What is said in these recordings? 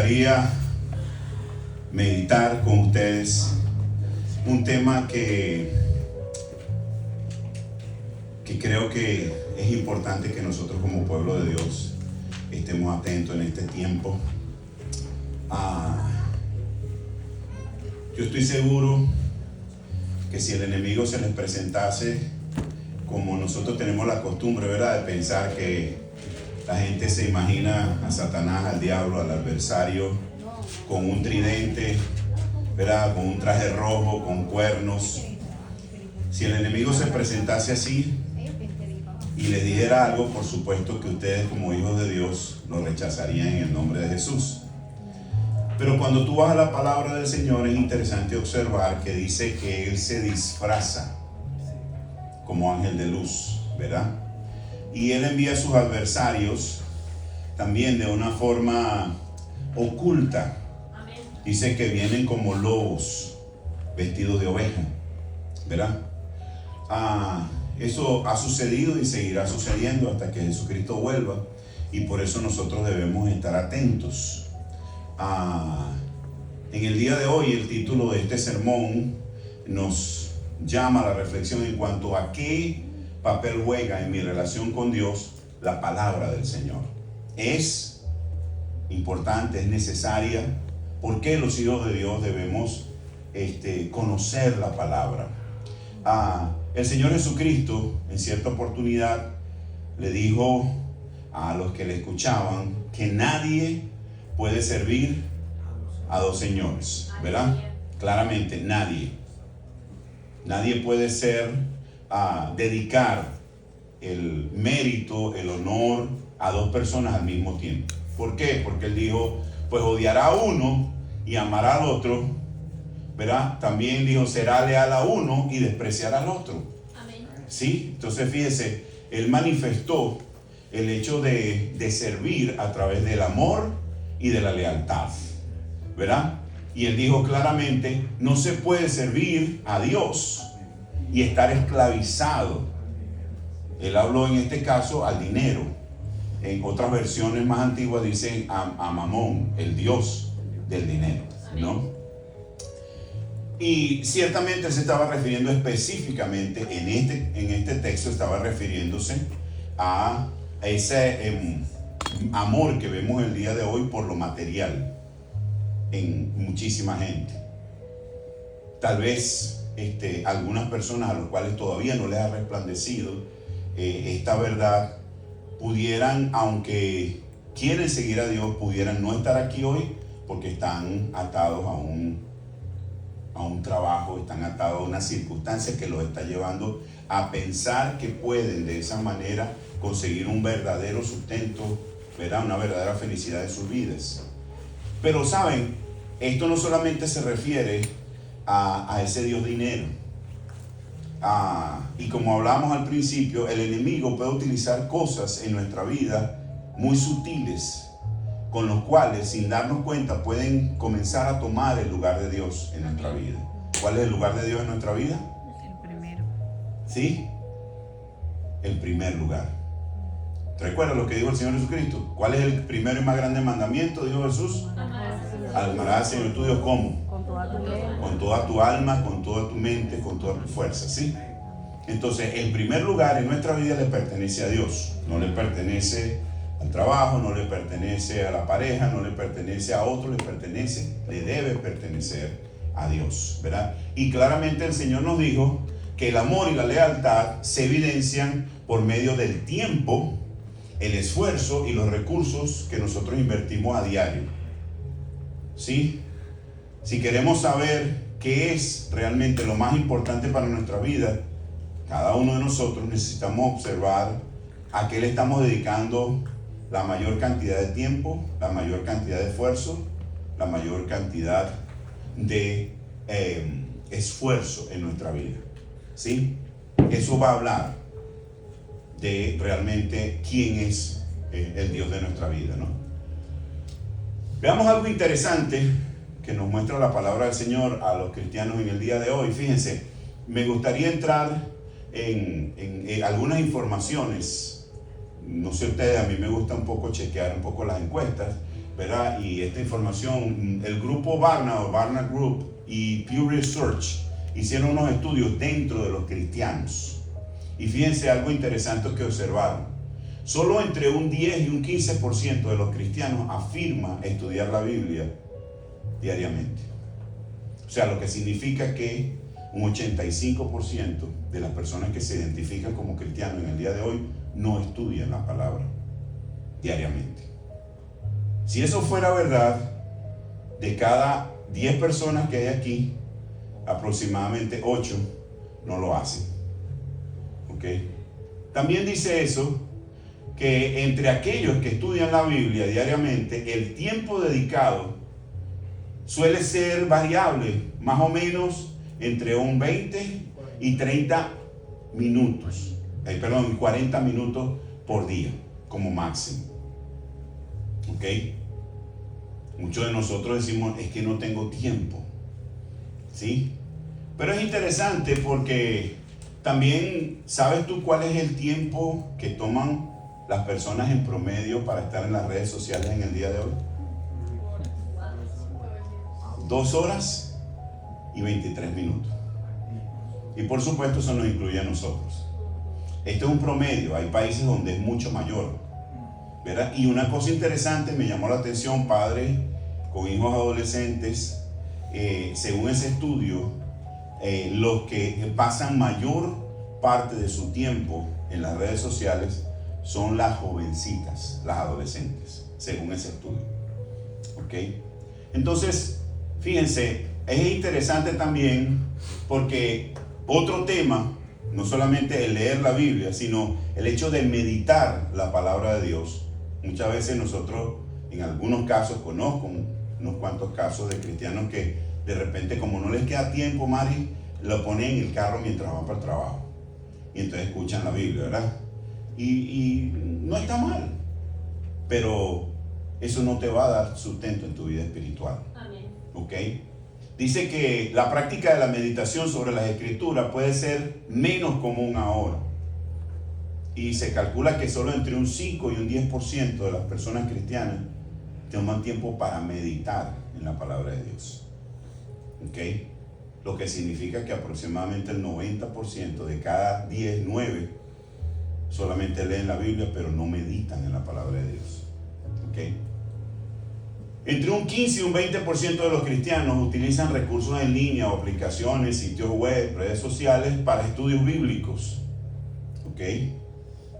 gustaría meditar con ustedes un tema que creo que es importante que nosotros como pueblo de Dios estemos atentos en este tiempo. Yo estoy seguro que si el enemigo se les presentase, como nosotros tenemos la costumbre, ¿verdad?, de pensar que la gente se imagina a Satanás, al diablo, al adversario, con un tridente, ¿verdad?, con un traje rojo, con cuernos. Si el enemigo se presentase así y les dijera algo, por supuesto que ustedes como hijos de Dios lo rechazarían en el nombre de Jesús. Pero cuando tú vas a la palabra del Señor, es interesante observar que dice que Él se disfraza como ángel de luz, ¿verdad? Y Él envía a sus adversarios también de una forma oculta. Dice que vienen como lobos vestidos de oveja, ¿verdad? Eso ha sucedido y seguirá sucediendo hasta que Jesucristo vuelva, y por eso nosotros debemos estar atentos. En el día de hoy, el título de este sermón nos llama a la reflexión en cuanto a qué papel juega en mi relación con Dios la palabra del Señor. Es importante, es necesaria. ¿Por qué los hijos de Dios debemos conocer la palabra? El Señor Jesucristo en cierta oportunidad le dijo a los que le escuchaban que nadie puede servir a dos señores, ¿verdad? Claramente nadie puede dedicar el mérito, el honor a dos personas al mismo tiempo. ¿Por qué? Porque Él dijo, pues odiará a uno y amará al otro, ¿verdad? También dijo, será leal a uno y despreciará al otro. Amén. ¿Sí? Entonces fíjese, Él manifestó el hecho de servir a través del amor y de la lealtad, ¿verdad? Y Él dijo claramente, no se puede servir a Dios y estar esclavizado. Él habló en este caso al dinero. En otras versiones más antiguas dicen a Mamón, el Dios del dinero, ¿no? Y ciertamente Él se estaba refiriendo específicamente en este texto, estaba refiriéndose a ese amor que vemos el día de hoy por lo material en muchísima gente. Tal vez algunas personas a los cuales todavía no les ha resplandecido esta verdad pudieran, aunque quieren seguir a Dios, pudieran no estar aquí hoy porque están atados a un trabajo, están atados a una circunstancia que los está llevando a pensar que pueden de esa manera conseguir un verdadero sustento, ¿verdad?, una verdadera felicidad en sus vidas. Pero saben, esto no solamente se refiere a ese Dios dinero. Y como hablamos al principio, el enemigo puede utilizar cosas en nuestra vida muy sutiles, con los cuales sin darnos cuenta pueden comenzar a tomar el lugar de Dios en nuestra vida. ¿Cuál es el lugar de Dios en nuestra vida? El primero. ¿Sí? El primer lugar. ¿Recuerda lo que dijo el Señor Jesucristo? ¿Cuál es el primero y más grande mandamiento? Dijo Jesús. Amarás al Señor tu Dios, ¿cómo? Con toda tu mente. Con toda tu alma, con toda tu mente, con toda tu fuerza, ¿sí? Entonces, el primer lugar en nuestra vida le pertenece a Dios. No le pertenece al trabajo, no le pertenece a la pareja, no le pertenece a otro, le debe pertenecer a Dios, ¿verdad? Y claramente el Señor nos dijo que el amor y la lealtad se evidencian por medio del tiempo, el esfuerzo y los recursos que nosotros invertimos a diario. ¿Sí? Si queremos saber qué es realmente lo más importante para nuestra vida, cada uno de nosotros necesitamos observar a qué le estamos dedicando la mayor cantidad de tiempo, la mayor cantidad de esfuerzo, la mayor cantidad de esfuerzo en nuestra vida. ¿Sí? Eso va a hablar de realmente quién es el Dios de nuestra vida, ¿no? Veamos algo interesante que nos muestra la palabra del Señor a los cristianos en el día de hoy. Fíjense, me gustaría entrar en algunas informaciones. No sé ustedes, a mí me gusta un poco chequear un poco las encuestas, ¿verdad? Y esta información, el grupo Barna o Barna Group y Pew Research hicieron unos estudios dentro de los cristianos. Y fíjense algo interesante que observaron. Solo entre un 10 y un 15% de los cristianos afirma estudiar la Biblia diariamente. O sea, lo que significa que un 85% de las personas que se identifican como cristianos en el día de hoy no estudian la palabra diariamente. Si eso fuera verdad, de cada 10 personas que hay aquí, aproximadamente 8 no lo hacen. ¿Ok? También dice eso, que entre aquellos que estudian la Biblia diariamente, el tiempo dedicado suele ser variable, más o menos entre un 20 y 30 minutos, 40 minutos por día, como máximo. ¿Ok? Muchos de nosotros decimos, es que no tengo tiempo. ¿Sí? Pero es interesante porque también, ¿sabes tú cuál es el tiempo que toman las personas en promedio para estar en las redes sociales en el día de hoy? 2 horas y 23 minutos. Y por supuesto eso nos incluye a nosotros. Esto es un promedio, hay países donde es mucho mayor, ¿verdad? Y una cosa interesante me llamó la atención, padres con hijos adolescentes, según ese estudio, los que pasan mayor parte de su tiempo en las redes sociales son las jovencitas, las adolescentes, según ese estudio. ¿Ok? Entonces, fíjense, es interesante también porque otro tema, no solamente el leer la Biblia, sino el hecho de meditar la palabra de Dios. Muchas veces nosotros, en algunos casos, conozco unos cuantos casos de cristianos que de repente, como no les queda tiempo, Mari, lo ponen en el carro mientras van para el trabajo. Y entonces escuchan la Biblia, ¿verdad? Y no está mal, pero eso no te va a dar sustento en tu vida espiritual. Amén. ¿Ok? Dice que la práctica de la meditación sobre las escrituras puede ser menos común ahora. Y se calcula que solo entre un 5 y un 10% de las personas cristianas toman tiempo para meditar en la palabra de Dios. ¿Ok? Lo que significa que aproximadamente el 90% de cada 10, 9 solamente leen la Biblia, pero no meditan en la palabra de Dios. ¿Ok? Entre un 15 y un 20% de los cristianos utilizan recursos en línea o aplicaciones, sitios web, redes sociales para estudios bíblicos. ¿Ok?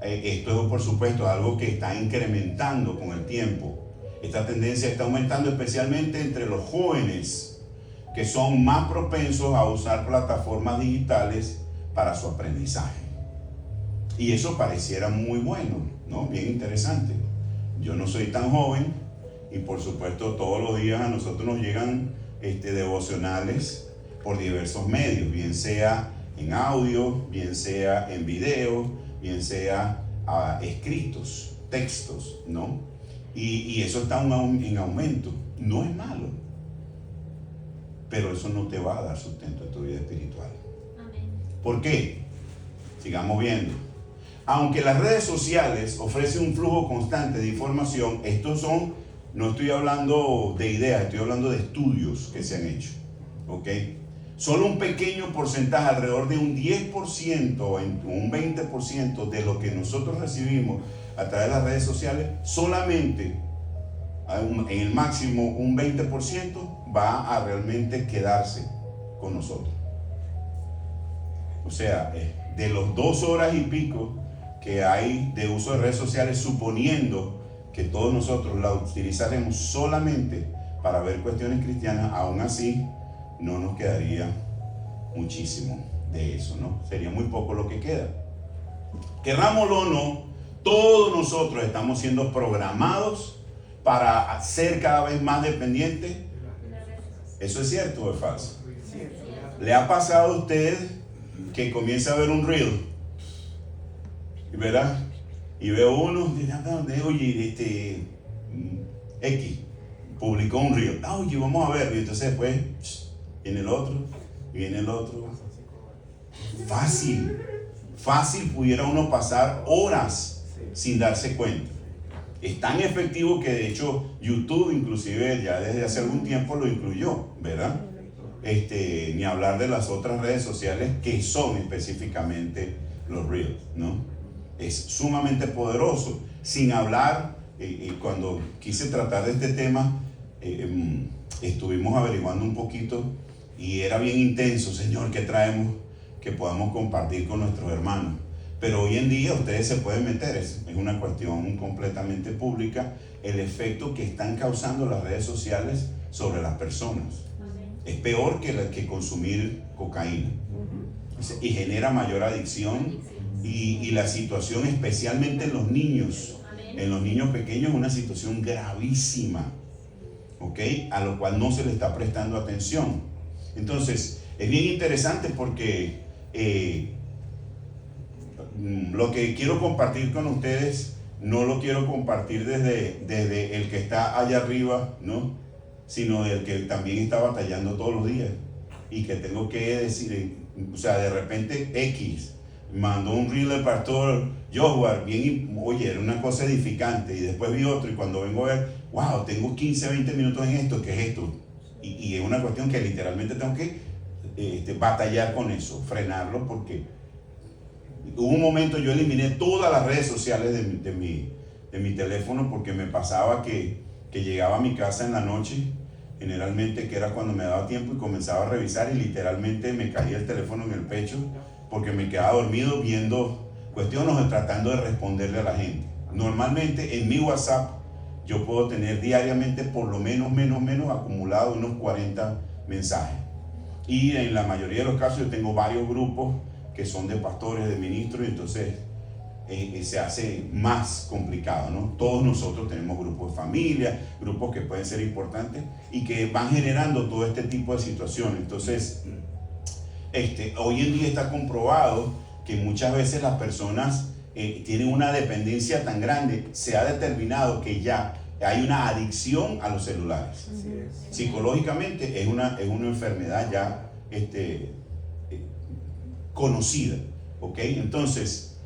Esto es, por supuesto, algo que está incrementando con el tiempo. Esta tendencia está aumentando especialmente entre los jóvenes, que son más propensos a usar plataformas digitales para su aprendizaje. Y eso pareciera muy bueno, ¿no? Bien interesante. Yo no soy tan joven y por supuesto todos los días a nosotros nos llegan devocionales por diversos medios, bien sea en audio, bien sea en video, bien sea escritos, textos, ¿no? Y eso está en aumento. No es malo, pero eso no te va a dar sustento en tu vida espiritual. Amén. ¿Por qué? Sigamos viendo. Aunque las redes sociales ofrecen un flujo constante de información, no estoy hablando de ideas, estoy hablando de estudios que se han hecho. ¿Ok? Solo un pequeño porcentaje, alrededor de un 10% o un 20% de lo que nosotros recibimos a través de las redes sociales, solamente en el máximo un 20% va a realmente quedarse con nosotros. O sea, de los 2 horas y pico que hay de uso de redes sociales, suponiendo que todos nosotros la utilizaremos solamente para ver cuestiones cristianas, aún así no nos quedaría muchísimo de eso, ¿no? Sería muy poco lo que queda. Querrámoslo o no, todos nosotros estamos siendo programados para ser cada vez más dependientes. ¿Eso es cierto o es falso? ¿Le ha pasado a usted que comienza a ver un reel, ¿verdad? Y veo uno, oye, X publicó un reel, oye, vamos a verlo, y entonces después viene el otro, y viene el otro. Fácil pudiera uno pasar horas sin darse cuenta. Es tan efectivo que de hecho YouTube inclusive ya desde hace algún tiempo lo incluyó, ¿verdad? Ni hablar de las otras redes sociales que son específicamente los Reels, ¿no? Es sumamente poderoso. Sin hablar, cuando quise tratar de este tema, estuvimos averiguando un poquito y era bien intenso, Señor, ¿qué traemos que podamos compartir con nuestros hermanos? Pero hoy en día ustedes se pueden meter, es una cuestión completamente pública, el efecto que están causando las redes sociales sobre las personas. Es peor que consumir cocaína. Y genera mayor adicción y la situación, especialmente en los niños pequeños, es una situación gravísima, ¿ok? A lo cual no se le está prestando atención. Entonces, es bien interesante porque lo que quiero compartir con ustedes, no lo quiero compartir desde el que está allá arriba, ¿no? Sino del que también está batallando todos los días y que tengo que decir, o sea, de repente X mandó un reel del pastor Joshua, oye, era una cosa edificante, y después vi otro y cuando vengo a ver, wow, tengo 15, 20 minutos en esto, ¿qué es esto? Y es una cuestión que literalmente tengo que batallar con eso, frenarlo, porque hubo un momento yo eliminé todas las redes sociales de mi teléfono porque me pasaba que llegaba a mi casa en la noche, generalmente que era cuando me daba tiempo, y comenzaba a revisar y literalmente me caía el teléfono en el pecho porque me quedaba dormido viendo cuestiones o tratando de responderle a la gente. Normalmente en mi WhatsApp yo puedo tener diariamente por lo menos acumulado unos 40 mensajes. Y en la mayoría de los casos yo tengo varios grupos que son de pastores, de ministros, y entonces se hace más complicado, ¿no? Todos nosotros tenemos grupos de familia, grupos que pueden ser importantes y que van generando todo este tipo de situaciones. Entonces, hoy en día está comprobado que muchas veces las personas tienen una dependencia tan grande, se ha determinado que ya hay una adicción a los celulares. Psicológicamente es una enfermedad ya conocida, ¿ok? Entonces,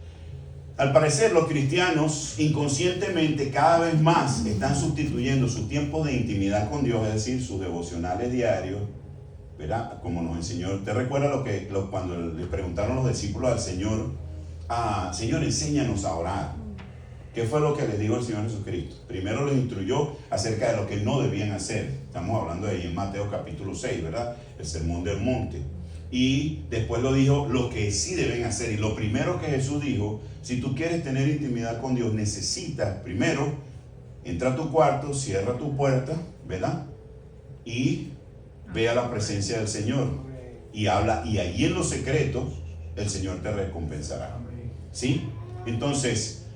al parecer los cristianos inconscientemente cada vez más están sustituyendo su tiempo de intimidad con Dios, es decir, sus devocionales diarios, ¿verdad? Como nos enseñó. ¿Te recuerda cuando le preguntaron los discípulos al Señor, Señor, enséñanos a orar? ¿Qué fue lo que les dijo el Señor Jesucristo? Primero les instruyó acerca de lo que no debían hacer. Estamos hablando de ahí en Mateo capítulo 6, ¿verdad? El sermón del monte. Y después lo dijo lo que sí deben hacer. Y lo primero que Jesús dijo, si tú quieres tener intimidad con Dios, necesitas primero, entra a tu cuarto, cierra tu puerta, ¿verdad? Y ve a la presencia del Señor y habla, y allí en los secretos el Señor te recompensará. ¿Sí? Entonces,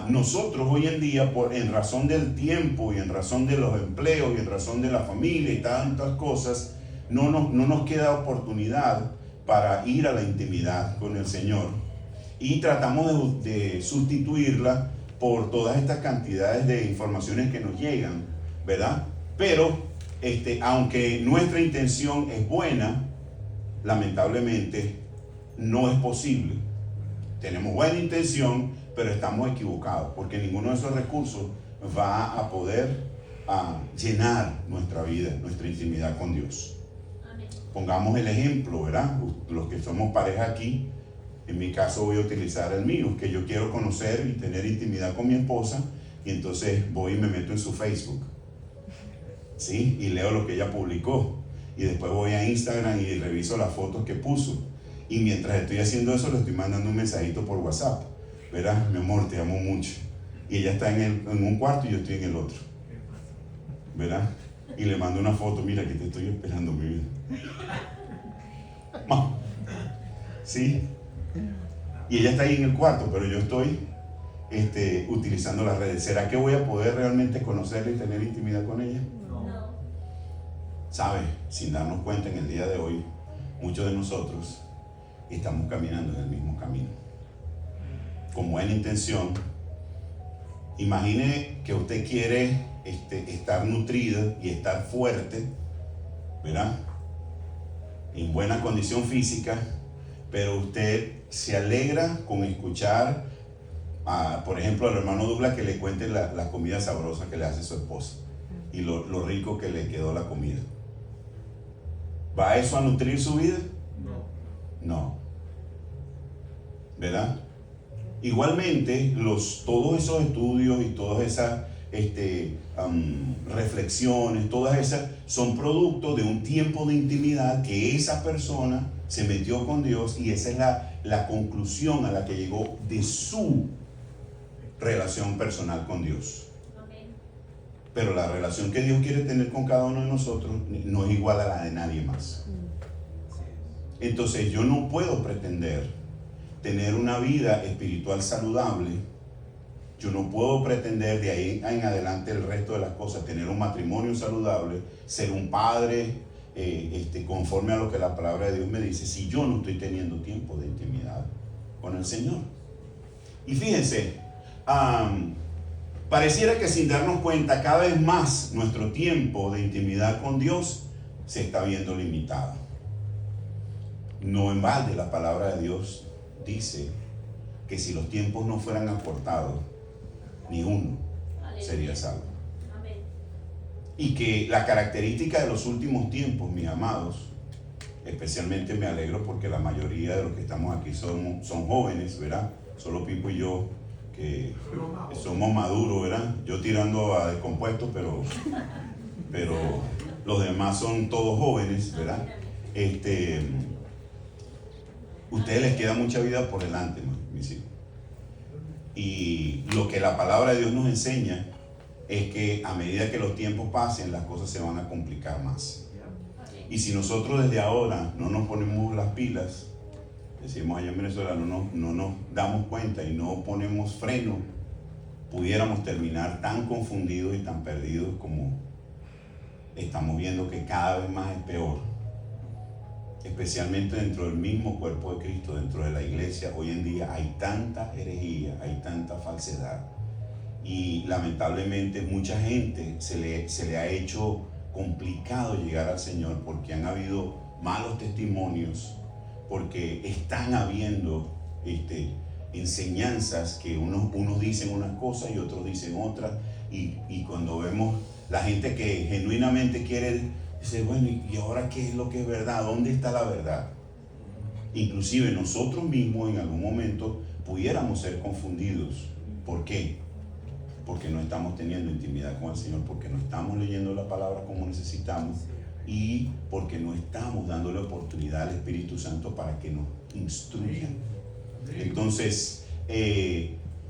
nosotros hoy en día, en razón del tiempo y en razón de los empleos y en razón de la familia y tantas cosas, no nos queda oportunidad para ir a la intimidad con el Señor, y tratamos de sustituirla por todas estas cantidades de informaciones que nos llegan, ¿verdad? Pero aunque nuestra intención es buena, lamentablemente no es posible. Tenemos buena intención, pero estamos equivocados, porque ninguno de esos recursos va a poder llenar nuestra vida, nuestra intimidad con Dios. Pongamos el ejemplo, ¿verdad? Los que somos pareja aquí, en mi caso voy a utilizar el mío, que yo quiero conocer y tener intimidad con mi esposa, y entonces voy y me meto en su Facebook, ¿sí? Y leo lo que ella publicó, y después voy a Instagram y reviso las fotos que puso, y mientras estoy haciendo eso le estoy mandando un mensajito por WhatsApp, ¿verdad? Mi amor, te amo mucho, y ella está en un cuarto y yo estoy en el otro, ¿verdad? Y le mando una foto, mira que te estoy esperando, mi vida. ¿Sí? Y ella está ahí en el cuarto, pero yo estoy utilizando las redes. ¿Será que voy a poder realmente conocerla y tener intimidad con ella? No. ¿Sabe? Sin darnos cuenta, en el día de hoy, muchos de nosotros estamos caminando en el mismo camino. Con buena intención. Imagine que usted quiere estar nutrida y estar fuerte, ¿verdad? En buena condición física, pero usted se alegra con escuchar por ejemplo, al hermano Douglas que le cuente la comida sabrosa que le hace su esposa y lo rico que le quedó la comida. ¿Va eso a nutrir su vida? No. ¿Verdad? Igualmente, todos esos estudios y todas esas reflexiones, todas esas son producto de un tiempo de intimidad que esa persona se metió con Dios, y esa es la conclusión a la que llegó de su relación personal con Dios. Pero la relación que Dios quiere tener con cada uno de nosotros no es igual a la de nadie más. Entonces yo no puedo pretender tener una vida espiritual saludable. Yo no puedo pretender de ahí en adelante el resto de las cosas, tener un matrimonio saludable, ser un padre conforme a lo que la palabra de Dios me dice, si yo no estoy teniendo tiempo de intimidad con el Señor. Y fíjense, pareciera que sin darnos cuenta cada vez más nuestro tiempo de intimidad con Dios se está viendo limitado. No en balde la palabra de Dios dice que si los tiempos no fueran acortados, ni uno sería salvo. Y que la característica de los últimos tiempos, mis amados, especialmente me alegro porque la mayoría de los que estamos aquí son jóvenes, ¿verdad? Solo Pipo y yo que somos maduros, ¿verdad? Yo tirando a descompuestos, pero los demás son todos jóvenes, ¿verdad? Ustedes les queda mucha vida por delante, mis hijos. Y lo que la palabra de Dios nos enseña es que a medida que los tiempos pasen, las cosas se van a complicar más. Y si nosotros desde ahora no nos ponemos las pilas, decimos allá en Venezuela, no nos damos cuenta y no ponemos freno, pudiéramos terminar tan confundidos y tan perdidos como estamos viendo que cada vez más es peor. Especialmente dentro del mismo cuerpo de Cristo, dentro de la iglesia, hoy en día hay tanta herejía, hay tanta falsedad. Y lamentablemente mucha gente se le ha hecho complicado llegar al Señor porque han habido malos testimonios, porque están habiendo enseñanzas que unos dicen unas cosas y otros dicen otras, y cuando vemos la gente que genuinamente quiere, dice, bueno, ¿y ahora qué es lo que es verdad? ¿Dónde está la verdad? Inclusive nosotros mismos en algún momento pudiéramos ser confundidos. ¿Por qué? Porque no estamos teniendo intimidad con el Señor, porque no estamos leyendo la palabra como necesitamos y porque no estamos dándole oportunidad al Espíritu Santo para que nos instruya. Entonces,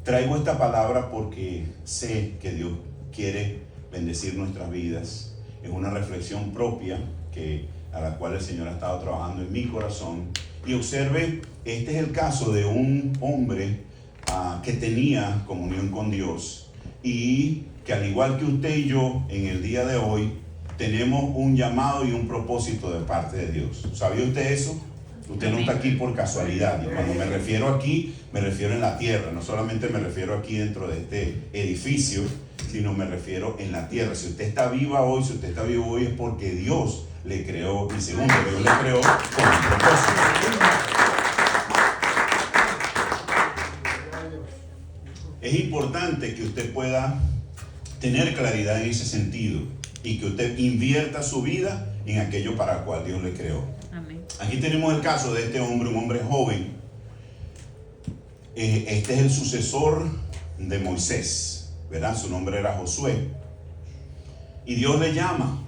traigo esta palabra porque sé que Dios quiere bendecir nuestras vidas. Es una reflexión propia a la cual el Señor ha estado trabajando en mi corazón. Y observe, este es el caso de un hombre que tenía comunión con Dios y que al igual que usted y yo en el día de hoy tenemos un llamado y un propósito de parte de Dios. ¿Sabía usted eso? Usted no está aquí por casualidad. Y cuando me refiero aquí, me refiero en la tierra. No solamente me refiero aquí dentro de este edificio, sino me refiero en la tierra. Si usted está vivo hoy es porque Dios le creó, y segundo, Dios le creó con un propósito. Es importante que usted pueda tener claridad en ese sentido y que usted invierta su vida en aquello para el cual Dios le creó. Amén. Aquí tenemos el caso de este hombre, un hombre joven. Este es el sucesor de Moisés, ¿verdad? Su nombre era Josué. Y Dios le llama.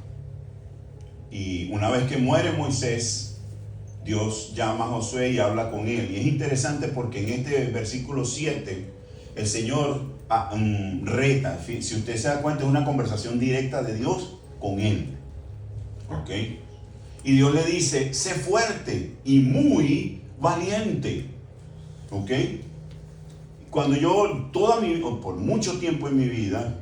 Y una vez que muere Moisés, Dios llama a Josué y habla con él. Y es interesante porque en este versículo 7, el Señor reta. Si usted se da cuenta, es una conversación directa de Dios con él. ¿Ok? Y Dios le dice, sé fuerte y muy valiente. ¿Ok? Cuando yo, por mucho tiempo en mi vida,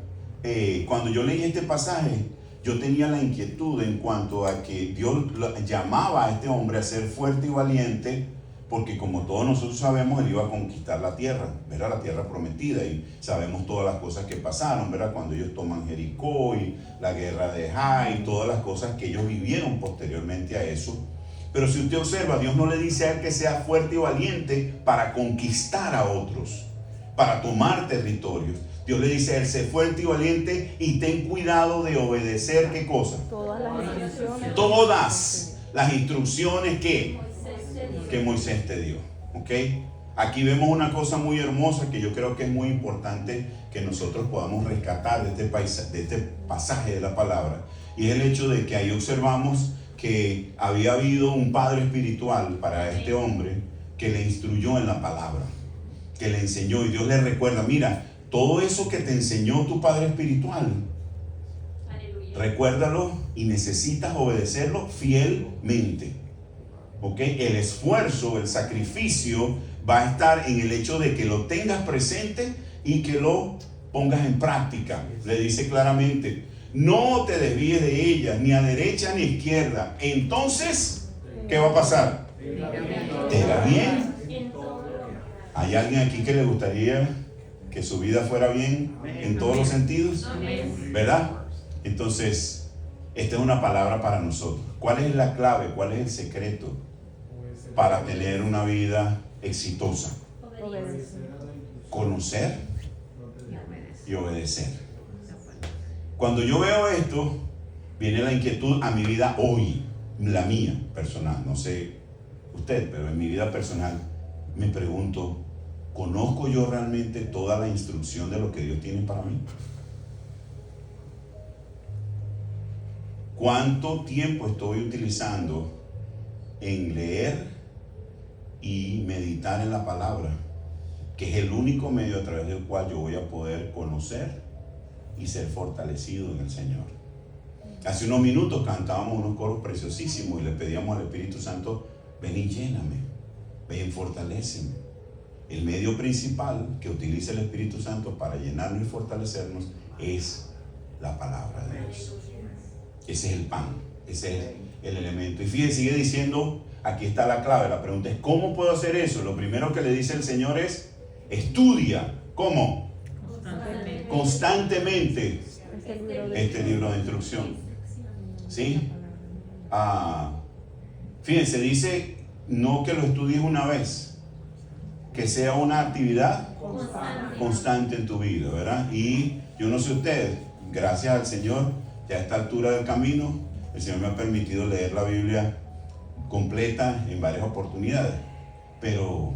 cuando yo leí este pasaje, yo tenía la inquietud en cuanto a que Dios llamaba a este hombre a ser fuerte y valiente, porque como todos nosotros sabemos, él iba a conquistar la tierra, ¿verdad? La tierra prometida, y sabemos todas las cosas que pasaron, ¿verdad? Cuando ellos toman Jericó y la guerra de Jai, todas las cosas que ellos vivieron posteriormente a eso. Pero si usted observa, Dios no le dice a él que sea fuerte y valiente para conquistar a otros. para tomar territorios. Dios le dice a él: sé fuerte y valiente y ten cuidado de obedecer, ¿qué cosa? Todas las instrucciones. Todas las instrucciones que Moisés te dio. ¿Ok? Aquí vemos una cosa muy hermosa que yo creo que es muy importante que nosotros podamos rescatar de este pasaje de la palabra. Y es el hecho de que ahí observamos que había habido un padre espiritual para este hombre que le instruyó en la palabra, que le enseñó. Y Dios le recuerda: mira, todo eso que te enseñó tu padre espiritual, recuérdalo y necesitas obedecerlo fielmente. ¿Ok? El esfuerzo, el sacrificio va a estar en el hecho de que lo tengas presente y que lo pongas en práctica. Le dice claramente: no te desvíes de ellas, ni a derecha ni a izquierda. Entonces, ¿qué va a pasar? ¿Te irá bien? ¿Hay alguien aquí que le gustaría que su vida fuera bien en todos los sentidos? ¿Verdad? Entonces, esta es una palabra para nosotros. ¿Cuál es la clave? ¿Cuál es el secreto para tener una vida exitosa? Conocer y obedecer. Cuando yo veo esto, viene la inquietud a mi vida hoy, la mía personal. No sé usted, pero en mi vida personal me pregunto: ¿conozco yo realmente toda la instrucción de lo que Dios tiene para mí? ¿Cuánto tiempo estoy utilizando en leer y meditar en la palabra, que es el único medio a través del cual yo voy a poder conocer y ser fortalecido en el Señor? Hace unos minutos cantábamos unos coros preciosísimos y le pedíamos al Espíritu Santo: ven y lléname, ven, fortaléceme. El medio principal que utiliza el Espíritu Santo para llenarnos y fortalecernos es la palabra de Dios. Ese es el pan, ese es el elemento. Y fíjense, sigue diciendo, aquí está la clave. La pregunta es: ¿cómo puedo hacer eso? Lo primero que le dice el Señor es: estudia. ¿Cómo? Constantemente este libro de instrucción. ¿Sí? Fíjense, dice no que lo estudies una vez, que sea una actividad constante en tu vida, ¿verdad? Y yo no sé ustedes, gracias al Señor, ya a esta altura del camino, el Señor me ha permitido leer la Biblia completa en varias oportunidades. Pero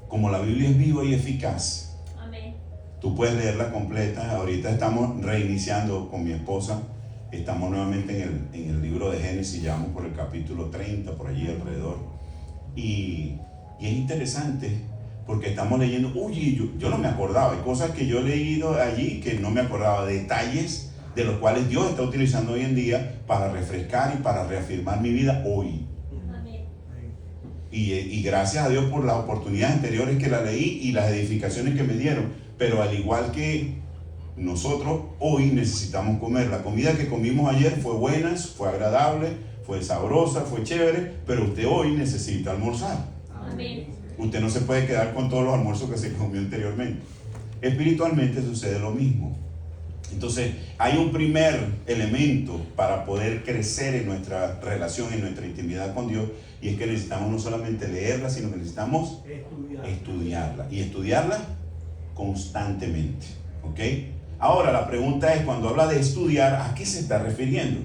como la Biblia es viva y eficaz, amén, tú puedes leerla completa. Ahorita estamos reiniciando con mi esposa. Estamos nuevamente en el libro de Génesis, ya vamos por el capítulo 30, por allí alrededor. Y es interesante porque estamos leyendo, yo no me acordaba, hay cosas que yo he leído allí que no me acordaba, detalles de los cuales Dios está utilizando hoy en día para refrescar y para reafirmar mi vida hoy. Amén. Y gracias a Dios por las oportunidades anteriores que la leí y las edificaciones que me dieron. Pero al igual que nosotros, hoy necesitamos comer. La comida que comimos ayer fue buena, fue agradable, fue sabrosa, fue chévere, pero usted hoy necesita almorzar. Amén. Usted no se puede quedar con todos los almuerzos que se comió anteriormente. Espiritualmente sucede lo mismo. Entonces, hay un primer elemento para poder crecer en nuestra relación, en nuestra intimidad con Dios, y es que necesitamos no solamente leerla, sino que necesitamos estudiarla, y estudiarla constantemente. ¿Ok? Ahora, la pregunta es, cuando habla de estudiar, ¿a qué se está refiriendo?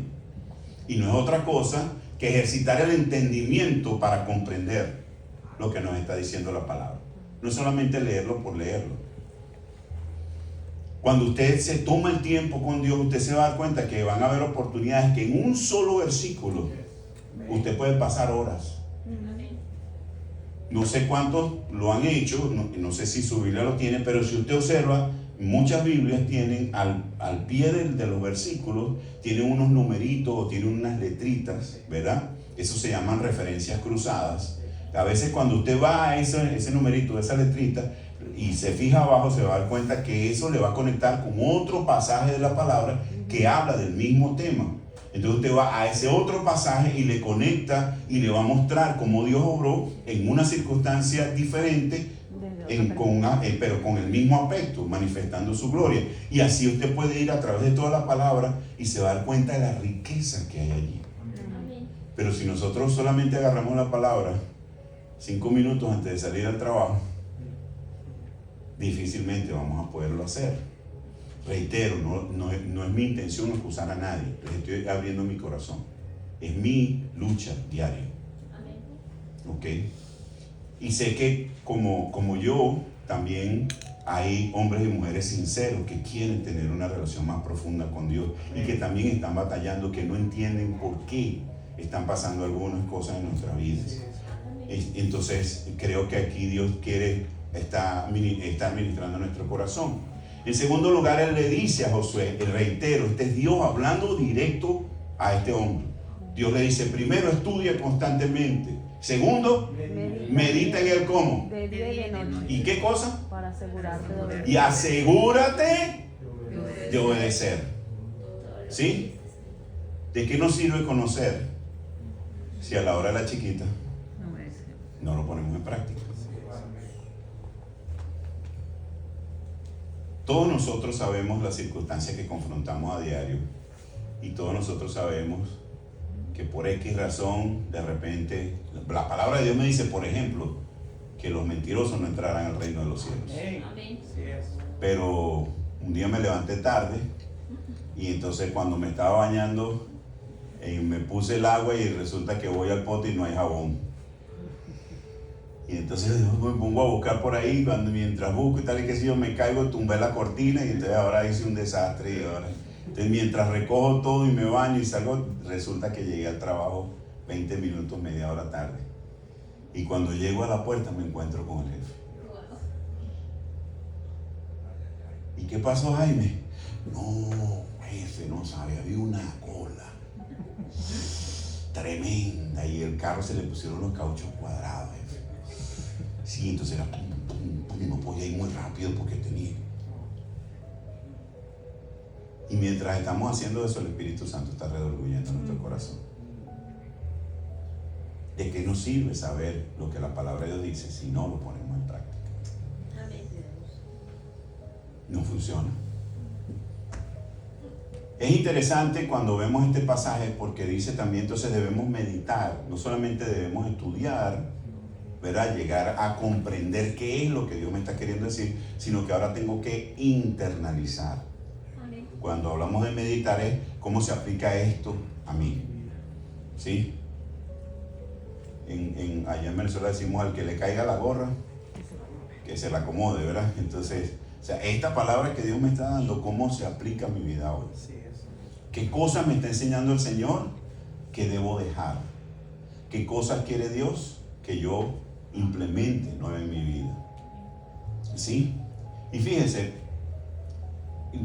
Y no es otra cosa que ejercitar el entendimiento para comprender lo que nos está diciendo la palabra. No es solamente leerlo por leerlo. Cuando usted se toma el tiempo con Dios, usted se va a dar cuenta que van a haber oportunidades que en un solo versículo usted puede pasar horas. No sé cuántos lo han hecho, no sé si su Biblia lo tiene, pero si usted observa, muchas Biblias tienen al pie de los versículos, tienen unos numeritos o tienen unas letritas, ¿verdad? Eso se llaman referencias cruzadas. A veces cuando usted va a ese numerito, esa letrita, y se fija abajo, se va a dar cuenta que eso le va a conectar con otro pasaje de la palabra que habla del mismo tema. Entonces usted va a ese otro pasaje y le conecta y le va a mostrar cómo Dios obró en una circunstancia diferente, pero con el mismo aspecto, manifestando su gloria. Y así usted puede ir a través de toda la palabra y se va a dar cuenta de la riqueza que hay allí. Amén. Pero si nosotros solamente agarramos la palabra 5 minutos antes de salir al trabajo, difícilmente vamos a poderlo hacer. Reitero, no es mi intención acusar a nadie, les estoy abriendo mi corazón. Es mi lucha diaria. ¿Ok? Y sé que como yo, también hay hombres y mujeres sinceros que quieren tener una relación más profunda con Dios y que también están batallando, que no entienden por qué están pasando algunas cosas en nuestras vidas. Entonces creo que aquí Dios quiere estar ministrando a nuestro corazón. En segundo lugar, Él le dice a Josué, reitero, este es Dios hablando directo a este hombre. Dios le dice, primero, estudia constantemente. Segundo, medita en el cómo. De día y de noche. ¿Y qué cosa? Para asegurarte de obedecer. Y asegúrate de obedecer. ¿Sí? ¿De qué nos sirve conocer si a la hora de la chiquita no lo ponemos en práctica? Todos nosotros sabemos las circunstancias que confrontamos a diario y todos nosotros sabemos que por X razón de repente la palabra de Dios me dice, por ejemplo, que los mentirosos no entrarán al reino de los cielos. Pero un día me levanté tarde y entonces cuando me estaba bañando me puse el agua y resulta que voy al pote y no hay jabón. Y entonces me pongo a buscar por ahí, mientras busco y tal y que si yo me caigo, tumbé la cortina y entonces ahora hice un desastre. Y ahora, entonces mientras recojo todo y me baño y salgo, resulta que llegué al trabajo 20 minutos, media hora tarde. Y cuando llego a la puerta me encuentro con el jefe. ¿Y qué pasó, Jaime? No, jefe, no sabe, había una cola tremenda y el carro se le pusieron los cauchos cuadrados, jefe. Sí, entonces era pum, pum, pum, no podía ir muy rápido porque tenía. Y mientras estamos haciendo eso, el Espíritu Santo está redarguyendo nuestro corazón. ¿De qué nos sirve saber lo que la palabra de Dios dice si no lo ponemos en práctica? No funciona. Es interesante cuando vemos este pasaje porque dice también, entonces debemos meditar, no solamente debemos estudiar, ¿verdad? Llegar a comprender qué es lo que Dios me está queriendo decir, sino que ahora tengo que internalizar. Cuando hablamos de meditar es cómo se aplica esto a mí. ¿Sí? Allá en Venezuela decimos al que le caiga la gorra, que se la acomode, ¿verdad? Entonces, o sea, esta palabra que Dios me está dando, ¿cómo se aplica a mi vida hoy? ¿Qué cosas me está enseñando el Señor que debo dejar? ¿Qué cosas quiere Dios que yo implemente no en mi vida? ¿Sí? Y fíjense,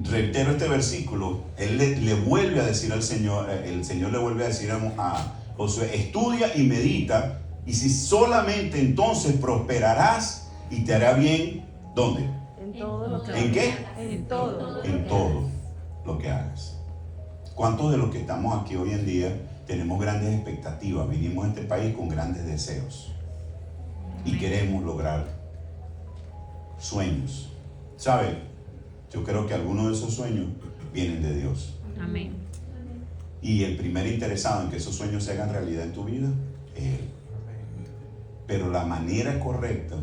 reitero este versículo, Él le vuelve a decir al Señor, el Señor le vuelve a decir a Josué, estudia y medita, y si solamente entonces prosperarás y te hará bien, ¿dónde? En todo lo que ¿En qué? En todo. En todo lo que hagas. ¿Cuántos de los que estamos aquí hoy en día tenemos grandes expectativas? Vinimos a este país con grandes deseos y queremos lograr sueños. ¿Sabe? Yo creo que algunos de esos sueños vienen de Dios. Amén. Y el primer interesado en que esos sueños se hagan realidad en tu vida es Él. Pero la manera correcta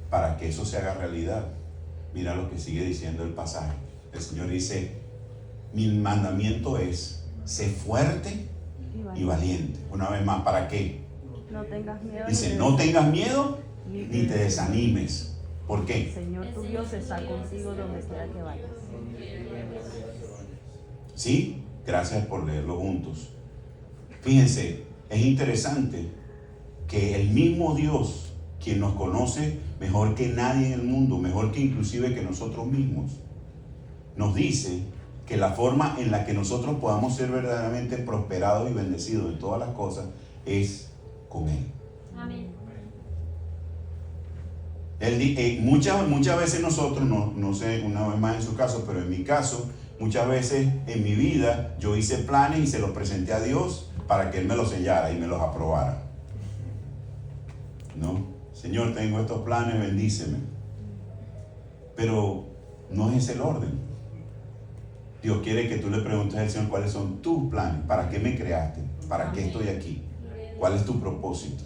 para que eso se haga realidad, mira lo que sigue diciendo el pasaje. El Señor dice, mi mandamiento es, sé fuerte y valiente. Una vez más, ¿para qué? No tengas miedo. Dice, no tengas miedo ni te desanimes. ¿Por El qué? Señor tu Dios está contigo donde quiera que vayas. ¿Sí? Gracias por leerlo juntos. Fíjense, es interesante que el mismo Dios, quien nos conoce mejor que nadie en el mundo, mejor que inclusive que nosotros mismos, nos dice que la forma en la que nosotros podamos ser verdaderamente prosperados y bendecidos en todas las cosas es con Él. Amén. Muchas veces nosotros, no sé, una vez más en su caso, pero en mi caso, muchas veces en mi vida yo hice planes y se los presenté a Dios para que Él me los sellara y me los aprobara. ¿No? Señor, tengo estos planes, bendíceme. Pero no es ese el orden. Dios quiere que tú le preguntes al Señor cuáles son tus planes, para qué me creaste, para qué estoy aquí, cuál es tu propósito.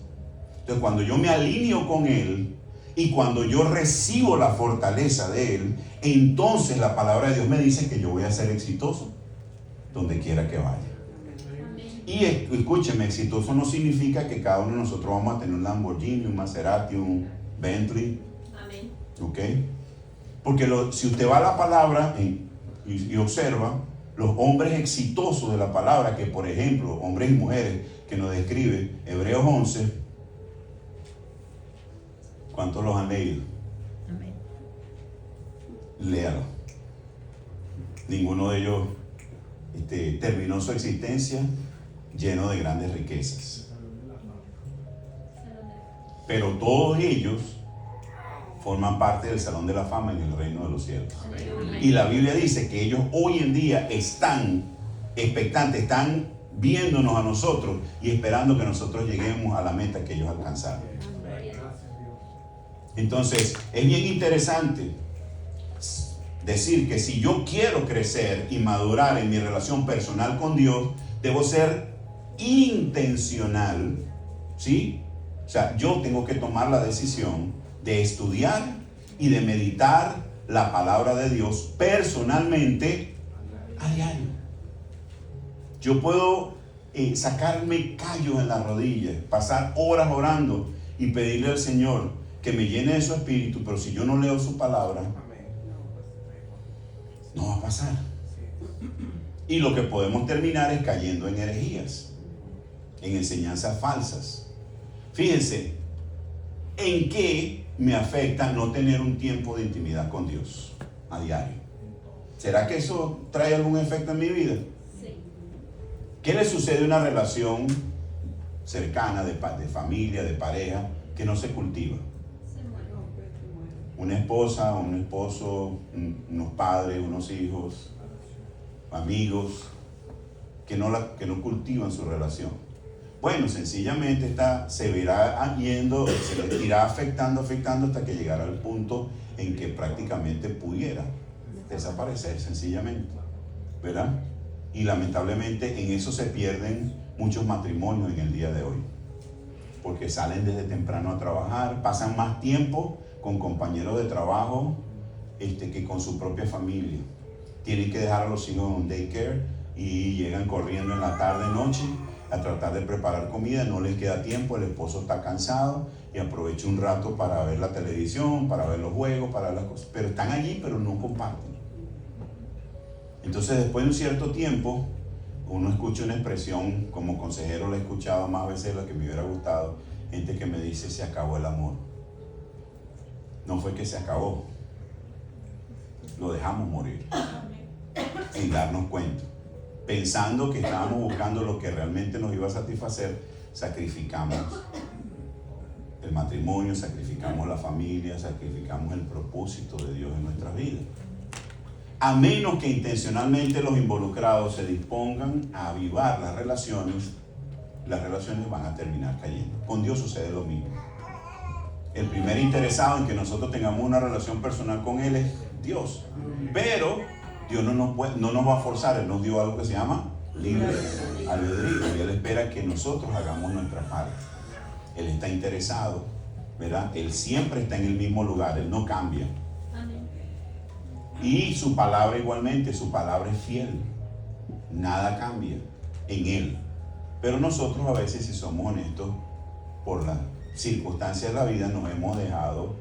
Entonces cuando yo me alineo con Él Y cuando yo recibo la fortaleza de Él, entonces la palabra de Dios me dice que yo voy a ser exitoso donde quiera que vaya. Y escúcheme, exitoso no significa que cada uno de nosotros vamos a tener un Lamborghini, un Maserati, un Bentley. Amén. ¿Ok? Porque si usted va a la palabra y observa, los hombres exitosos de la palabra, que por ejemplo, hombres y mujeres que nos describe Hebreos 11, ¿cuántos los han leído? Amén. Léalo. Ninguno de ellos terminó su existencia lleno de grandes riquezas. Pero todos ellos forman parte del Salón de la Fama en el reino de los cielos. Y la Biblia dice que ellos hoy en día están expectantes, están viéndonos a nosotros y esperando que nosotros lleguemos a la meta que ellos alcanzaron. Entonces, es bien interesante decir que si yo quiero crecer y madurar en mi relación personal con Dios, debo ser intencional, ¿sí? O sea, yo tengo que tomar la decisión de estudiar y de meditar la palabra de Dios personalmente a diario. Yo puedo sacarme callos en las rodillas, pasar horas orando y pedirle al Señor que me llene de su espíritu, pero si yo no leo su palabra, no va a pasar. Y lo que podemos terminar es cayendo en herejías, en enseñanzas falsas. Fíjense, ¿en qué me afecta no tener un tiempo de intimidad con Dios a diario? ¿Será que eso trae algún efecto en mi vida? Sí. ¿Qué le sucede a una relación cercana, de familia, de pareja, que no se cultiva? Se muere. Una esposa, un esposo, unos padres, unos hijos, amigos, que no cultivan su relación. Bueno, sencillamente se verá yendo, se le irá afectando hasta que llegará al punto en que prácticamente pudiera desaparecer, sencillamente, ¿verdad? Y lamentablemente en eso se pierden muchos matrimonios en el día de hoy, porque salen desde temprano a trabajar, pasan más tiempo con compañeros de trabajo que con su propia familia. Tienen que dejar a los hijos en un daycare y llegan corriendo en la tarde, noche, a tratar de preparar comida, no les queda tiempo, el esposo está cansado y aprovecha un rato para ver la televisión, para ver los juegos, para ver las cosas, pero están allí, pero no comparten. Entonces, después de un cierto tiempo, uno escucha una expresión, como consejero la he escuchado más veces de la que me hubiera gustado, gente que me dice: se acabó el amor. No fue que se acabó, lo dejamos morir sin darnos cuenta. Pensando que estábamos buscando lo que realmente nos iba a satisfacer, sacrificamos el matrimonio, sacrificamos la familia, sacrificamos el propósito de Dios en nuestras vidas. A menos que intencionalmente los involucrados se dispongan a avivar las relaciones van a terminar cayendo. Con Dios sucede lo mismo. El primer interesado en que nosotros tengamos una relación personal con Él es Dios. Pero Dios no nos va a forzar. Él nos dio algo que se llama libre albedrío, y Él espera que nosotros hagamos nuestra parte. Él está interesado, ¿verdad? Él siempre está en el mismo lugar, Él no cambia. Amén. Y su palabra igualmente, su palabra es fiel. Nada cambia en Él. Pero nosotros a veces, si somos honestos, por las circunstancias de la vida nos hemos dejado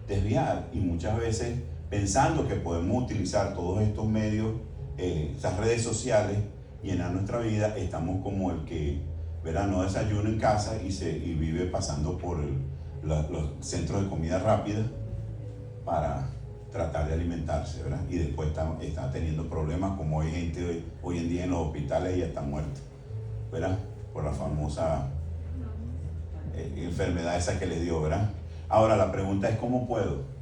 desviar, y muchas veces, pensando que podemos utilizar todos estos medios, estas redes sociales, llenar nuestra vida, estamos como el que, ¿verdad?, no desayuna en casa y vive pasando por los centros de comida rápida para tratar de alimentarse, ¿verdad? Y después está teniendo problemas, como hay gente hoy en día en los hospitales y ya está muerta, ¿verdad? Por la famosa enfermedad esa que les dio, ¿verdad? Ahora la pregunta es: ¿cómo puedo?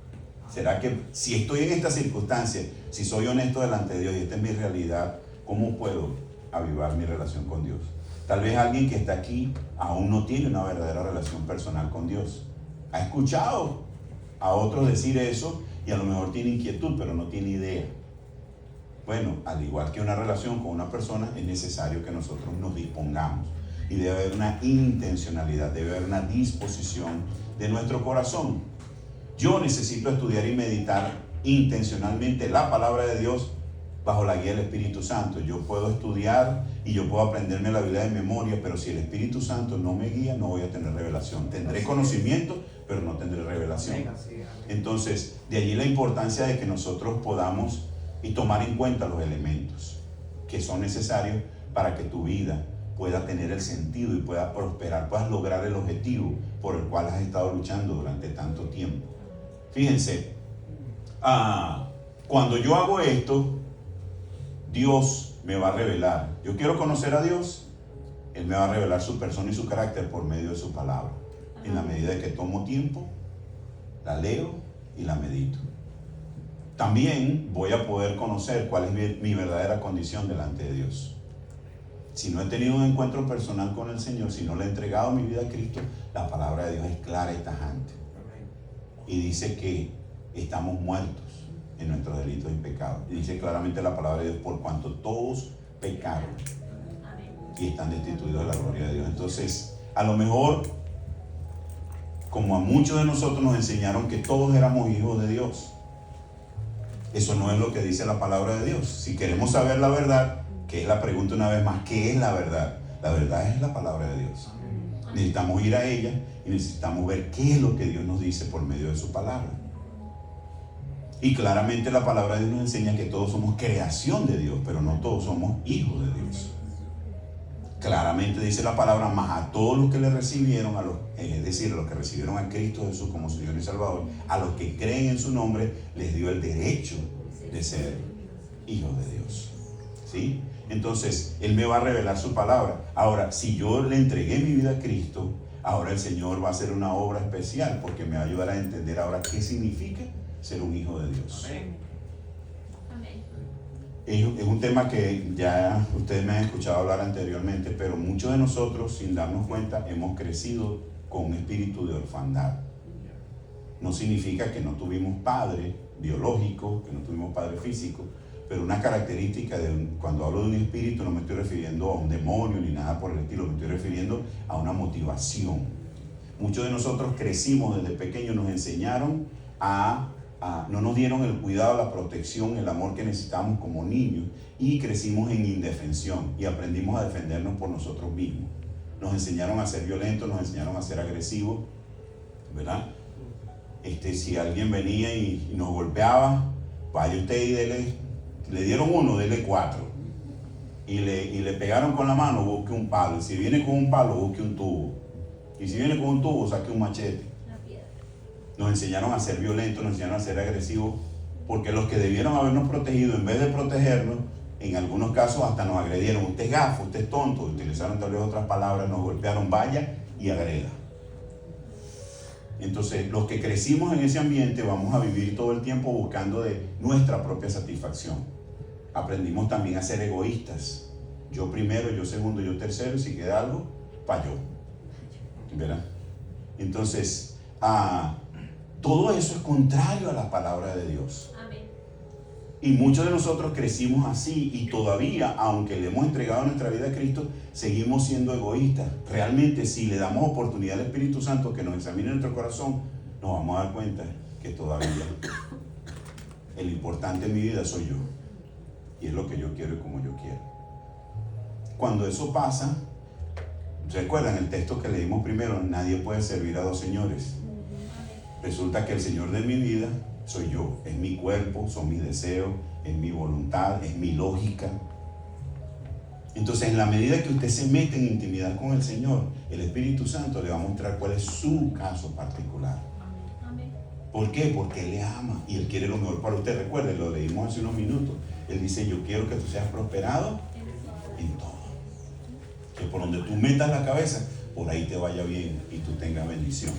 ¿Será que si estoy en esta circunstancia, si soy honesto delante de Dios y esta es mi realidad, cómo puedo avivar mi relación con Dios? Tal vez alguien que está aquí aún no tiene una verdadera relación personal con Dios. Ha escuchado a otros decir eso y a lo mejor tiene inquietud, pero no tiene idea. Bueno, al igual que una relación con una persona, es necesario que nosotros nos dispongamos. Y debe haber una intencionalidad, debe haber una disposición de nuestro corazón. Yo necesito estudiar y meditar intencionalmente la palabra de Dios bajo la guía del Espíritu Santo. Yo puedo estudiar y yo puedo aprenderme la Biblia de memoria, pero si el Espíritu Santo no me guía, no voy a tener revelación. Tendré conocimiento, pero no tendré revelación. Entonces, de allí la importancia de que nosotros podamos y tomar en cuenta los elementos que son necesarios para que tu vida pueda tener el sentido y pueda prosperar, puedas lograr el objetivo por el cual has estado luchando durante tanto tiempo. Fíjense, cuando yo hago esto, Dios me va a revelar. Yo quiero conocer a Dios, Él me va a revelar su persona y su carácter por medio de su palabra. En la medida de que tomo tiempo, la leo y la medito. También voy a poder conocer cuál es mi verdadera condición delante de Dios. Si no he tenido un encuentro personal con el Señor, si no le he entregado mi vida a Cristo, la palabra de Dios es clara y tajante. Y dice que estamos muertos en nuestros delitos y pecados. Y dice claramente la palabra de Dios, por cuanto todos pecaron y están destituidos de la gloria de Dios. Entonces, a lo mejor, como a muchos de nosotros nos enseñaron que todos éramos hijos de Dios, eso no es lo que dice la palabra de Dios. Si queremos saber la verdad, que es la pregunta una vez más, ¿qué es la verdad? La verdad es la palabra de Dios. Necesitamos ir a ella y necesitamos ver qué es lo que Dios nos dice por medio de su palabra. Y claramente la palabra de Dios nos enseña que todos somos creación de Dios, pero no todos somos hijos de Dios. Claramente dice la palabra, más a todos los que le recibieron, es decir, a los que recibieron a Cristo Jesús como Señor y Salvador, a los que creen en su nombre, les dio el derecho de ser hijos de Dios. ¿Sí? Entonces, Él me va a revelar su palabra. Ahora, si yo le entregué mi vida a Cristo, ahora el Señor va a hacer una obra especial, porque me va a ayudar a entender ahora qué significa ser un hijo de Dios. Es un tema que ya ustedes me han escuchado hablar anteriormente, pero muchos de nosotros, sin darnos cuenta, hemos crecido con un espíritu de orfandad. No significa que no tuvimos padre biológico, que no tuvimos padre físico, pero una característica cuando hablo de un espíritu no me estoy refiriendo a un demonio ni nada por el estilo, me estoy refiriendo a una motivación. Muchos de nosotros crecimos desde pequeños, nos enseñaron no nos dieron el cuidado, la protección, el amor que necesitábamos como niños, y crecimos en indefensión y aprendimos a defendernos por nosotros mismos. Nos enseñaron a ser violentos, nos enseñaron a ser agresivos, ¿verdad? Si alguien venía y nos golpeaba, vaya usted y le dieron uno, dele 4. Y le pegaron con la mano, busque un palo. Y si viene con un palo, busque un tubo. Y si viene con un tubo, saque un machete. Nos enseñaron a ser violentos, nos enseñaron a ser agresivos, porque los que debieron habernos protegido, en vez de protegernos, en algunos casos hasta nos agredieron. Usted es gafo, usted es tonto, utilizaron tal vez otras palabras, nos golpearon, vaya y agreda. Entonces, los que crecimos en ese ambiente vamos a vivir todo el tiempo buscando de nuestra propia satisfacción. Aprendimos también a ser egoístas. Yo primero, yo segundo, yo tercero, y si queda algo, pa' yo. ¿Verdad? Entonces, todo eso es contrario a la palabra de Dios. Amén. Y muchos de nosotros crecimos así, y todavía, aunque le hemos entregado nuestra vida a Cristo, seguimos siendo egoístas. Realmente, si le damos oportunidad al Espíritu Santo que nos examine nuestro corazón, nos vamos a dar cuenta que todavía el importante en mi vida soy yo, y es lo que yo quiero y como yo quiero. Cuando eso pasa, ¿recuerdan el texto que leímos primero? Nadie puede servir a dos señores. Resulta que el Señor de mi vida soy yo, es mi cuerpo, son mis deseos, es mi voluntad, es mi lógica. Entonces, en la medida que usted se mete en intimidad con el Señor, el Espíritu Santo le va a mostrar cuál es su caso particular. ¿Por qué? Porque Él le ama y Él quiere lo mejor para usted. Recuerde, lo leímos hace unos minutos. Él dice, yo quiero que tú seas prosperado en todo. Que por donde tú metas la cabeza, por ahí te vaya bien y tú tengas bendición.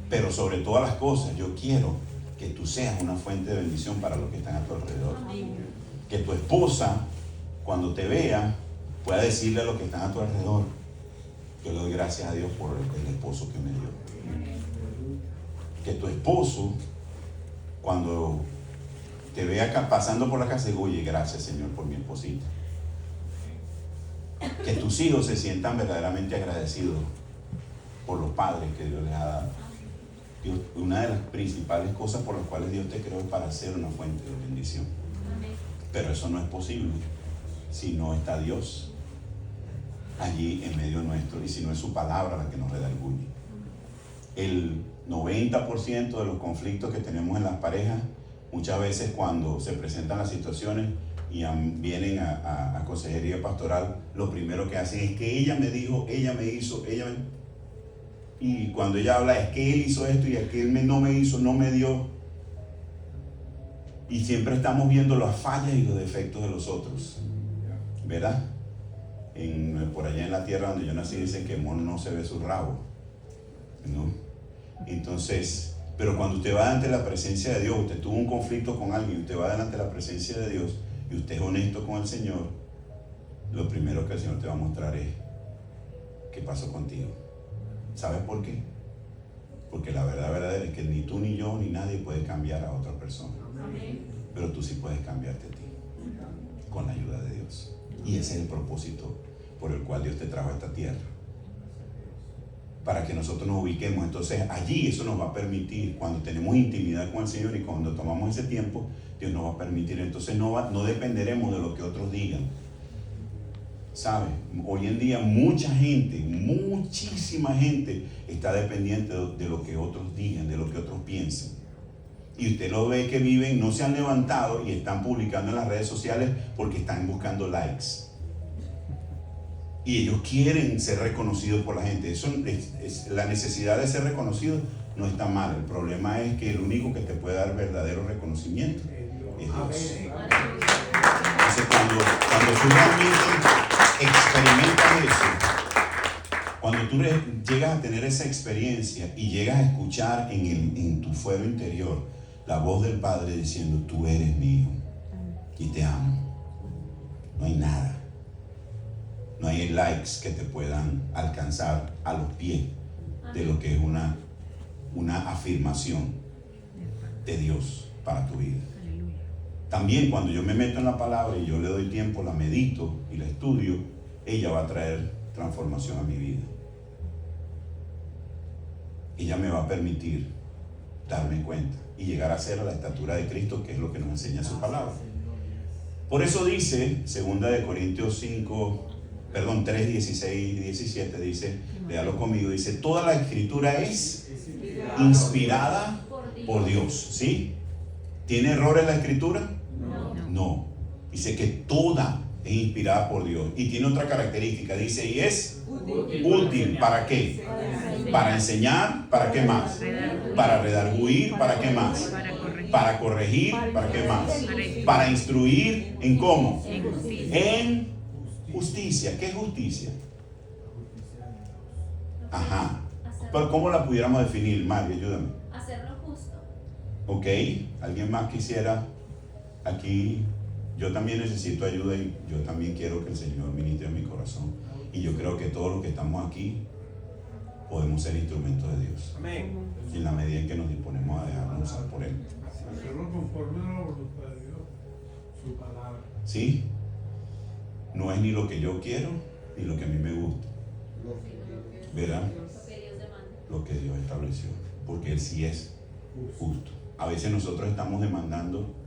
Pero sobre todas las cosas, yo quiero que tú seas una fuente de bendición para los que están a tu alrededor. Que tu esposa, cuando te vea, pueda decirle a los que están a tu alrededor, yo le doy gracias a Dios por el esposo que me dio. Que tu esposo, cuando te vea pasando por la casa, diga, oye, gracias Señor por mi esposita. Que tus hijos se sientan verdaderamente agradecidos por los padres que Dios les ha dado. Dios, una de las principales cosas por las cuales Dios te creó es para ser una fuente de bendición. Amén. Pero eso no es posible si no está Dios allí en medio nuestro y si no es su palabra la que nos redarguye. El 90% de los conflictos que tenemos en las parejas, muchas veces cuando se presentan las situaciones y vienen a consejería pastoral, lo primero que hacen es que ella me dijo, ella me hizo, y cuando ella habla es que él hizo esto y aquel no me hizo, no me dio. Y siempre estamos viendo las fallas y los defectos de los otros, ¿verdad? Por allá en la tierra donde yo nací dicen que mono no se ve su rabo, ¿no? Entonces, pero cuando usted va ante la presencia de Dios, usted tuvo un conflicto con alguien, usted va delante de la presencia de Dios y usted es honesto con el Señor, lo primero que el Señor te va a mostrar es qué pasó contigo. ¿Sabes por qué? Porque la verdad verdadera es que ni tú, ni yo, ni nadie puede cambiar a otra persona. Pero tú sí puedes cambiarte a ti con la ayuda de Dios. Y ese es el propósito por el cual Dios te trajo a esta tierra, para que nosotros nos ubiquemos. Entonces allí eso nos va a permitir, cuando tenemos intimidad con el Señor y cuando tomamos ese tiempo, Dios nos va a permitir. Entonces no dependeremos de lo que otros digan. ¿Sabes? Hoy en día mucha gente, muchísima gente está dependiente de lo que otros digan, de lo que otros piensen. Y usted lo ve que viven, no se han levantado y están publicando en las redes sociales porque están buscando likes. Y ellos quieren ser reconocidos por la gente. Eso la necesidad de ser reconocido no está mal. El problema es que el único que te puede dar verdadero reconocimiento es Dios. Entonces cuando tú realmente experimentas eso, cuando tú llegas a tener esa experiencia y llegas a escuchar en tu fuero interior la voz del Padre diciendo, tú eres mi hijo y te amo, no hay nada, no hay likes que te puedan alcanzar a los pies de lo que es una afirmación de Dios para tu vida. También cuando yo me meto en la palabra y yo le doy tiempo, la medito y la estudio, ella va a traer transformación a mi vida. Ella me va a permitir darme cuenta y llegar a ser a la estatura de Cristo, que es lo que nos enseña su palabra. Por eso dice, 2 Corintios 3, 16 y 17, dice, léalo conmigo, dice, toda la escritura es inspirada por Dios, ¿sí? ¿Tiene errores la escritura? No. Dice que toda es inspirada por Dios. Y tiene otra característica. Dice, y es útil. ¿Para qué? Para enseñar. ¿Para qué más? Para redarguir. ¿Para qué más? Para corregir. ¿Para qué más? Para instruir. ¿En cómo? En justicia. ¿Qué es justicia? Ajá. Pero ¿cómo la pudiéramos definir, María? Ayúdame. Hacerlo justo. Ok, ¿alguien más quisiera? Aquí yo también necesito ayuda y yo también quiero que el Señor ministre a mi corazón. Y yo creo que todos los que estamos aquí podemos ser instrumentos de Dios. Amén. En la medida en que nos disponemos a dejarnos usar por Él. Hacerlo conforme a la voluntad de Dios, su palabra. ¿Sí? No es ni lo que yo quiero ni lo que a mí me gusta. ¿Verdad? Lo que Dios demanda. Lo que Dios estableció. Porque Él sí es justo. A veces nosotros estamos demandando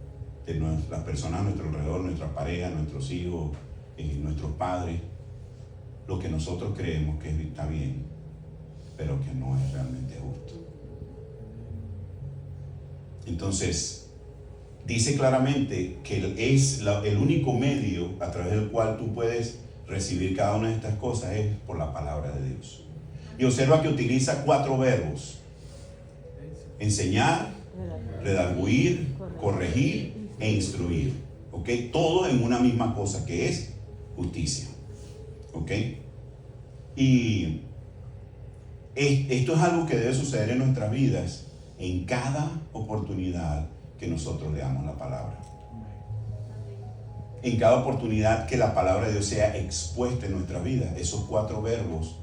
de las personas a nuestro alrededor, nuestra pareja, nuestros hijos, nuestros padres, lo que nosotros creemos que está bien, pero que no es realmente justo. Entonces, dice claramente que es el único medio a través del cual tú puedes recibir cada una de estas cosas es por la palabra de Dios. Y observa que utiliza 4 verbos: enseñar, redarguir, corregir e instruir. ¿Ok? Todo en una misma cosa, que es justicia. ¿Ok? Y esto es algo que debe suceder en nuestras vidas en cada oportunidad que nosotros leamos la palabra. En cada oportunidad que la palabra de Dios sea expuesta en nuestra vida. Esos 4 verbos,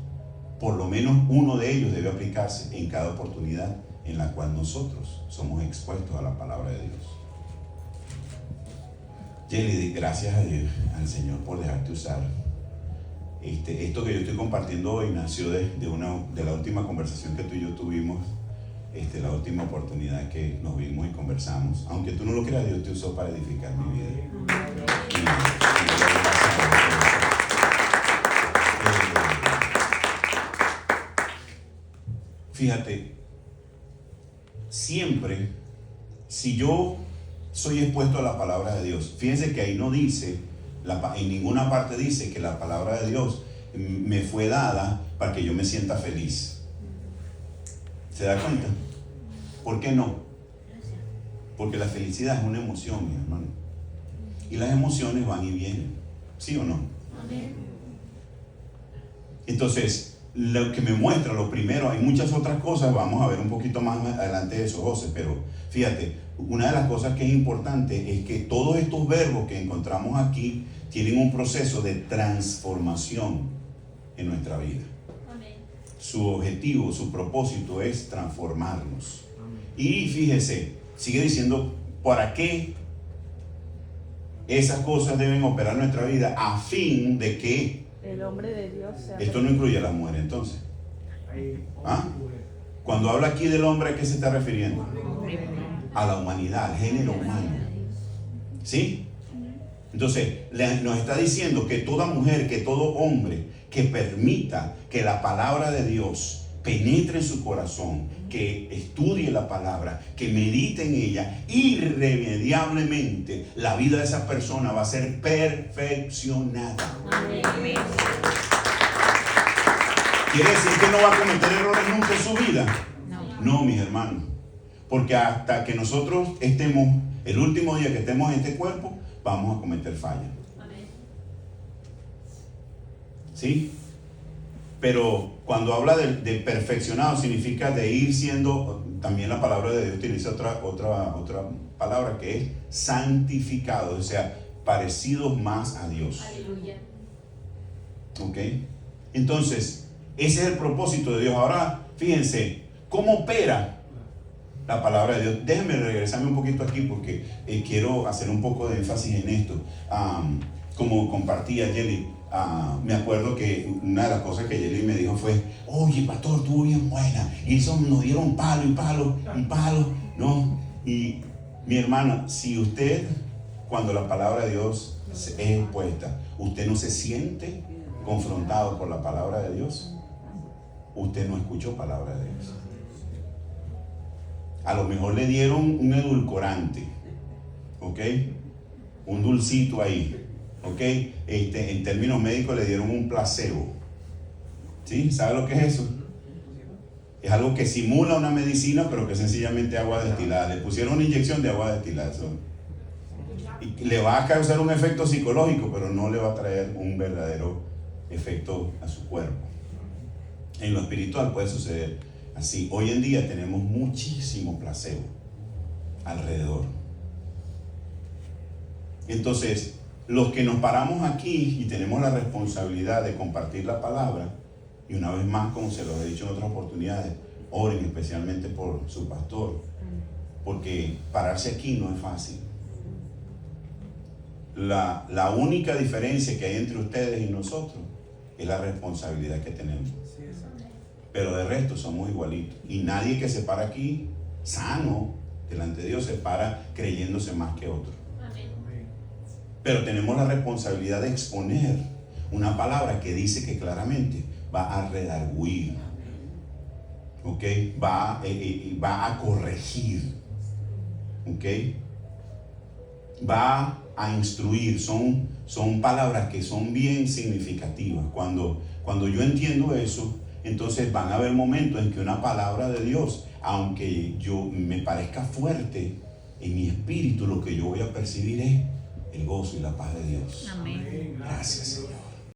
por lo menos uno de ellos debe aplicarse en cada oportunidad en la cual nosotros somos expuestos a la palabra de Dios. Jelly, gracias al Señor por dejarte usar. Esto que yo estoy compartiendo hoy nació de la última conversación que tú y yo tuvimos la última oportunidad que nos vimos y conversamos. Aunque tú no lo creas, Dios te usó para edificar mi vida. Fíjate, siempre, si yo soy expuesto a la palabra de Dios, fíjense que ahí no dice, en ninguna parte dice que la palabra de Dios me fue dada para que yo me sienta feliz. ¿Se da cuenta? ¿Por qué no? Porque la felicidad es una emoción, mi hermano. Y las emociones van y vienen. ¿Sí o no? Entonces, lo que me muestra, lo primero, hay muchas otras cosas, vamos a ver un poquito más adelante de eso, José, pero fíjate, una de las cosas que es importante es que todos estos verbos que encontramos aquí tienen un proceso de transformación en nuestra vida. Su objetivo, su propósito es transformarnos. Y fíjese, sigue diciendo, ¿para qué esas cosas deben operar en nuestra vida? A fin de que el hombre de Dios sea. Esto no incluye a las mujeres, entonces. ¿Ah? Cuando habla aquí del hombre, ¿a qué se está refiriendo? A la humanidad, al género humano. ¿Sí? Entonces, nos está diciendo que toda mujer, que todo hombre que permita que la palabra de Dios penetre en su corazón, que estudie la palabra, que medite en ella, irremediablemente la vida de esa persona va a ser perfeccionada. Amén. ¿Quiere decir que no va a cometer errores nunca en su vida? No, mis hermanos. Porque hasta que nosotros estemos, el último día que estemos en este cuerpo, vamos a cometer fallas. ¿Sí? Pero cuando habla de perfeccionado, significa de ir siendo, también la palabra de Dios utiliza otra palabra que es santificado, o sea, parecidos más a Dios. Aleluya. ¿Ok? Entonces, ese es el propósito de Dios. Ahora, fíjense, ¿cómo opera la palabra de Dios? Déjenme regresarme un poquito aquí porque quiero hacer un poco de énfasis en esto. Como compartía Jelly, me acuerdo que una de las cosas que Jelly me dijo fue: oye, pastor, estuvo bien buena, y eso nos dieron palo y palo y palo, ¿no? Y mi hermana, si usted, cuando la palabra de Dios es expuesta, usted no se siente confrontado por la palabra de Dios, usted no escuchó palabra de Dios. A lo mejor le dieron un edulcorante, ¿ok? Un dulcito ahí, ¿ok? En términos médicos le dieron un placebo. ¿Sí? ¿Sabe lo que es eso? Es algo que simula una medicina, pero que sencillamente agua destilada. Le pusieron una inyección de agua destilada. Y le va a causar un efecto psicológico, pero no le va a traer un verdadero efecto a su cuerpo. En lo espiritual puede suceder así. Hoy en día tenemos muchísimo placebo alrededor. Entonces, los que nos paramos aquí y tenemos la responsabilidad de compartir la palabra, y una vez más, como se los he dicho en otras oportunidades, oren especialmente por su pastor, porque pararse aquí no es fácil. La única diferencia que hay entre ustedes y nosotros es la responsabilidad que tenemos. Pero de resto somos igualitos. Y nadie que se para aquí sano delante de Dios se para creyéndose más que otro. Pero tenemos la responsabilidad de exponer una palabra que dice que claramente va a redarguir, ¿ok? Va a corregir, ¿ok? Va a instruir. Son palabras que son bien significativas. Cuando yo entiendo eso, entonces van a haber momentos en que una palabra de Dios, aunque yo me parezca fuerte, en mi espíritu lo que yo voy a percibir es el gozo y la paz de Dios. Amén. Gracias, Señor.